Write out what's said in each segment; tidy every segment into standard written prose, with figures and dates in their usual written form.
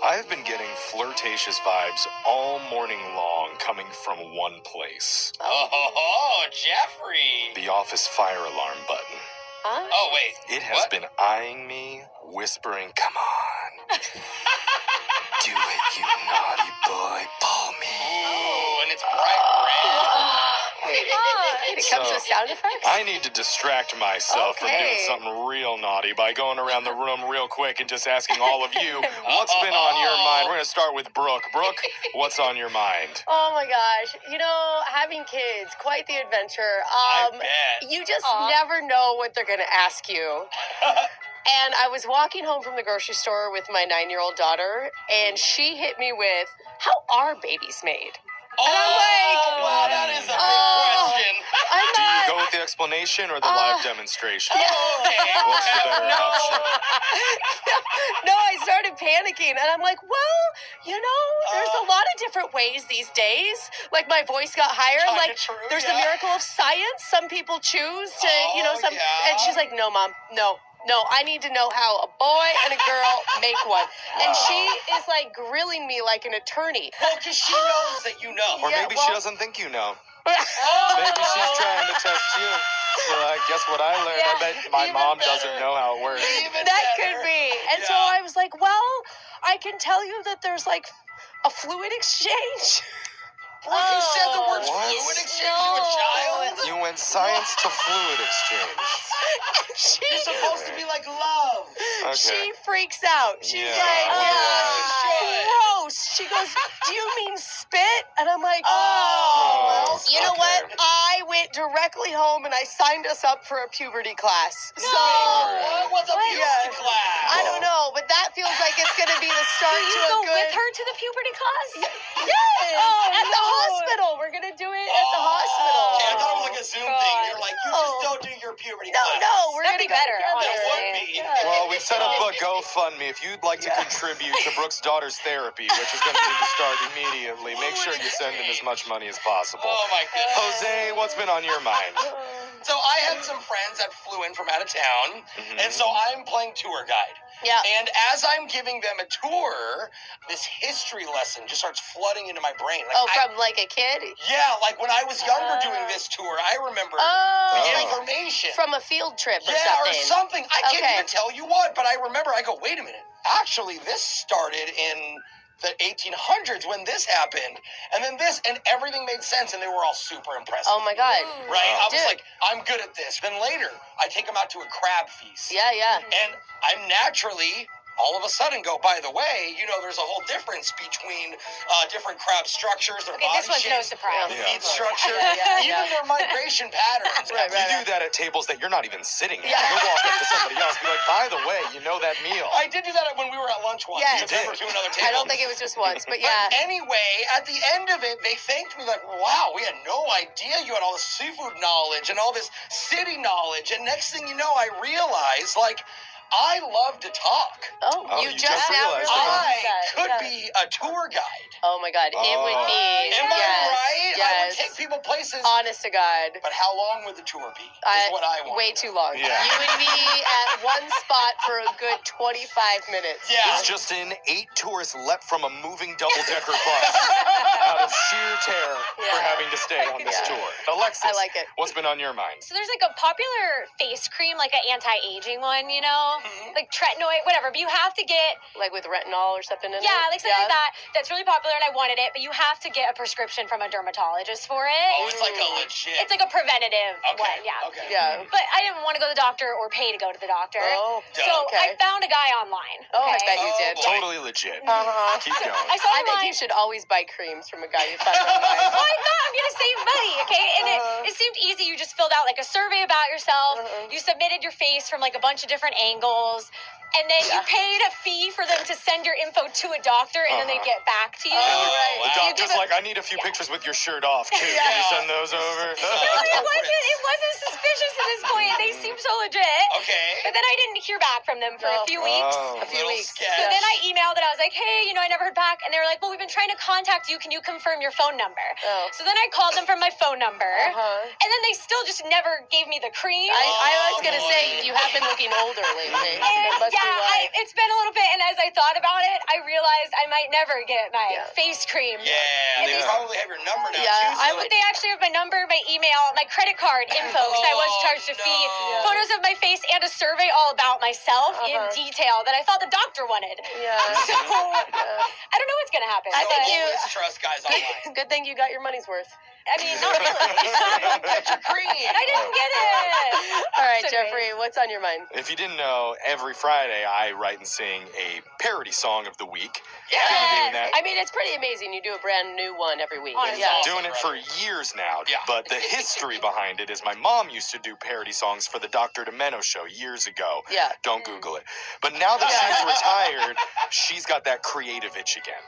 I've been getting flirtatious vibes all morning long coming from one place. Oh, Jeffrey. The office fire alarm button. Huh? Oh, wait. It has been eyeing me, whispering, "Come on. Do it, you naughty boy. Pull me." Ooh, and it's bright red. It comes with sound effects? I need to distract myself from doing Okay. something real naughty by going around the room real quick and just asking all of you, what's been on your mind? We're going to start with Brooke. Brooke, what's on your mind? Oh my gosh. Having kids, quite the adventure. I bet. You just never know what they're going to ask you. And I was walking home from the grocery store with my 9-year-old daughter, and she hit me with, "How are babies made?" Oh, And I'm like, wow, that is a big question. I'm Do you not. go with the explanation or the live demonstration? Okay. What's the better option? No, I started panicking, and I'm like, there's a lot of different ways these days. Like, my voice got higher. I'm Kinda like, true, there's the yeah. miracle of science. Some people choose to, Oh, yeah. and she's like, "No, Mom, no, I need to know how a boy and a girl make one." And she is like grilling me like an attorney. Well, because she knows that you know. Or Yeah, maybe well- she doesn't think you know. Maybe she's trying to test you. You're like, guess what I learned? I bet my even mom better. doesn't know how it works. Even That better. could be. And so Yeah. I was like, I can tell you that there's like a fluid exchange. Brooke, you said the words What? fluid exchange to a child? You went science to fluid exchange. She You're supposed to be like love. Okay. She freaks out. She's Yeah, like, otherwise. gross. She goes, "Do you mean spit?" And I'm like, Oh, you know okay. what? I went directly home and I signed us up for a puberty class. So What's a beauty Yeah. class? I don't know, but that feels like it's going to be the start You to a go good. with her to the puberty class? Yes, Oh, at the no. hospital. We're going to do it at the hospital. Okay, I thought it was like a Zoom thing. You're like, you just Oh. don't do your puberty No, class. no, we're That'd going to be better, together. That would be. Yeah. Well, we set up a GoFundMe. If you'd like to contribute to Brooke's daughter's therapy, which is going to need to start immediately, make sure you send in as much money as possible. Oh, my goodness. Jose, what's been on your mind? So I had some friends that flew in from out of town, and so I'm playing tour guide. Yeah. And as I'm giving them a tour, this history lesson just starts flooding into my brain. Like, Oh, from like a kid? like when I was younger doing this tour, I remember the Oh, information. from a field trip or Yeah, something. or something. I can't Okay. even tell you what, but I remember, I go, wait a minute. Actually, this started in the 1800s when this happened, and then this, and everything made sense, and they were all super impressed. Oh my God. Right? I was Dude. like, I'm good at this. Then later, I take them out to a crab feast. Yeah, yeah. And I'm naturally, all of a sudden, go, by the way, there's a whole difference between different crab structures, their Okay, body this one's no shapes, surprise. the Yeah. feed structure, Yeah. even their migration patterns. Right, You do that at tables that you're not even sitting at. Yeah. You'll walk up to somebody else and be like, by the way, you know that meal. I did do that when we were at lunch once. Yes. You did. To another table. I don't think it was just once, but But yeah. anyway, at the end of it, they thanked me like, wow, we had no idea you had all this seafood knowledge and all this city knowledge. And next thing you know, I realized, like, I love to talk. Oh, Oh, you you just just now realized realized I that. could Yeah. be a tour guide. Oh my God, it would be. Am I yes, right? I Yes. would take people places. Honest to God. But how long would the tour be? Is what I want. Way too long. Yeah. You would be at one spot for a good 25 minutes. Yeah. It's just in 8 tourists leapt from a moving double-decker bus out of sheer terror for Yeah. having to stay on this Yeah. tour. Alexis, I like it. what's been on your mind? So there's like a popular face cream, like an anti-aging one, Mhm. like tretinoid, whatever. But you have to get, Like with retinol or something in it? yeah, like something like that. That's really popular, and I wanted it. But you have to get a prescription from a dermatologist for it. Oh, it's like a legit. It's like a preventative okay. one, yeah. Okay. Yeah. But I didn't want to go to the doctor or pay to go to the doctor. Oh, So okay. I found a guy online. Oh, I okay? bet you did. boy. Totally legit. Uh-huh. Keep going. I saw I think online. you should always buy creams from a guy you find online. Why not? I'm gonna save money, okay? And Uh-huh. it seemed easy. You just filled out like a survey about yourself. Uh-huh. You submitted your face from like a bunch of different angles. And then you paid a fee for them to send your info to a doctor, and then they get back to you. right. The You give doctor's a- like, I need a few pictures with your shirt off, too. Can Yeah. you send those over? No, it wasn't suspicious at this point. They seemed so legit. Okay. But then I didn't hear back from them for No. a few weeks. Oh. A few Little weeks. sketch. So then I emailed and I was like, hey, I never heard back. And they were like, well, we've been trying to contact you. Can you confirm your phone number? Oh. So then I called them from my phone number. Uh-huh. And then they still just never gave me the cream. I was gonna boy. say you have been looking older lately. And That must be why. it's been a little bit. And as I thought about it, I realized I might never get my Yeah. face cream. Yeah, they Yeah. probably have your number now, Yeah, too. I so- would- They actually have my number, my email, my credit card info because I was charged a fee, no. photos of my face, and a survey all about myself in Uh-huh. detail that I thought the doctor wanted. Yeah. So I don't know what's gonna happen. I think but- you- always trust guys online. Good thing you got your money's worth. I mean, not really. Get your cream. I didn't get it. All right, It's Jeffrey, what's on your mind? If you didn't know, every Friday I write and sing a parody song of the week. Yeah. Been doing Yes. that. I mean, it's pretty amazing. You do a brand new one every week. Honestly. Yeah. Awesome. Doing it for years now. Yeah. But the history behind it is my mom used to do parody songs for the Dr. Demento show years ago. Yeah. Don't Google it. But now that she's retired, she's got that creative itch again.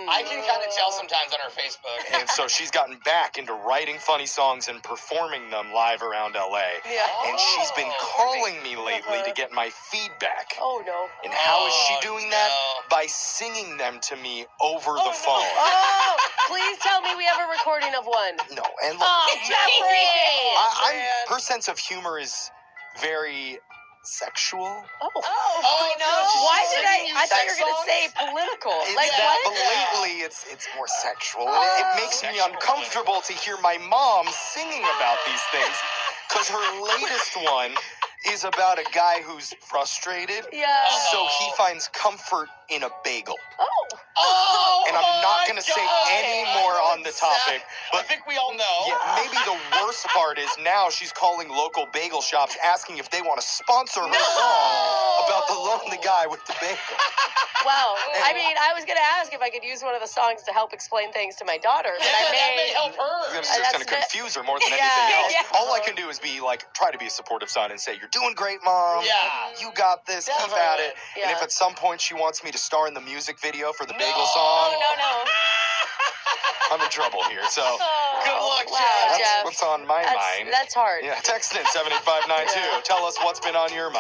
I can kind of tell sometimes on her Facebook. And so she's gotten back into writing funny songs and performing them live around LA. Yeah. And she's been Oh, calling me lately Uh-huh. to get my feedback. Oh no. And how is she Oh, doing that? no. By singing them to me over Oh, the phone. Oh, please tell me we have a recording of one. No, and look, Oh, Jeffrey! Man. her sense of humor is very sexual. Oh. Oh, no. Why she's did singing I thought you sex were gonna songs? say political. It's Like that, what? but lately it's more sexual. And it makes me Sexual. uncomfortable to hear my mom singing about these things. Because her latest one is about a guy who's frustrated. Yeah. So he finds comfort in a bagel. Oh. Oh, And I'm not my going to say God. any I more know on the exactly- topic. I But think we all know. yeah, maybe the worst part is now she's calling local bagel shops asking if they want to sponsor her song about the lonely guy with the bagel. Wow. I mean, I was gonna ask if I could use one of the songs to help explain things to my daughter, but Yeah, I that may may. help her. It's just That's going to it. confuse her more than Yeah, anything else. yeah. All I can do is be like, try to be a supportive son and say, "You're doing great, mom. Yeah. You got this. Keep Definitely. at it." And Yeah. if at some point she wants me to star in the music video for the bagel No. song, Oh no. I'm in trouble here. So Good luck, Wow, Jeff. that's Jeff. what's on my mind. That's hard. Yeah, text in 78592. Yeah. Tell us what's been on your mind.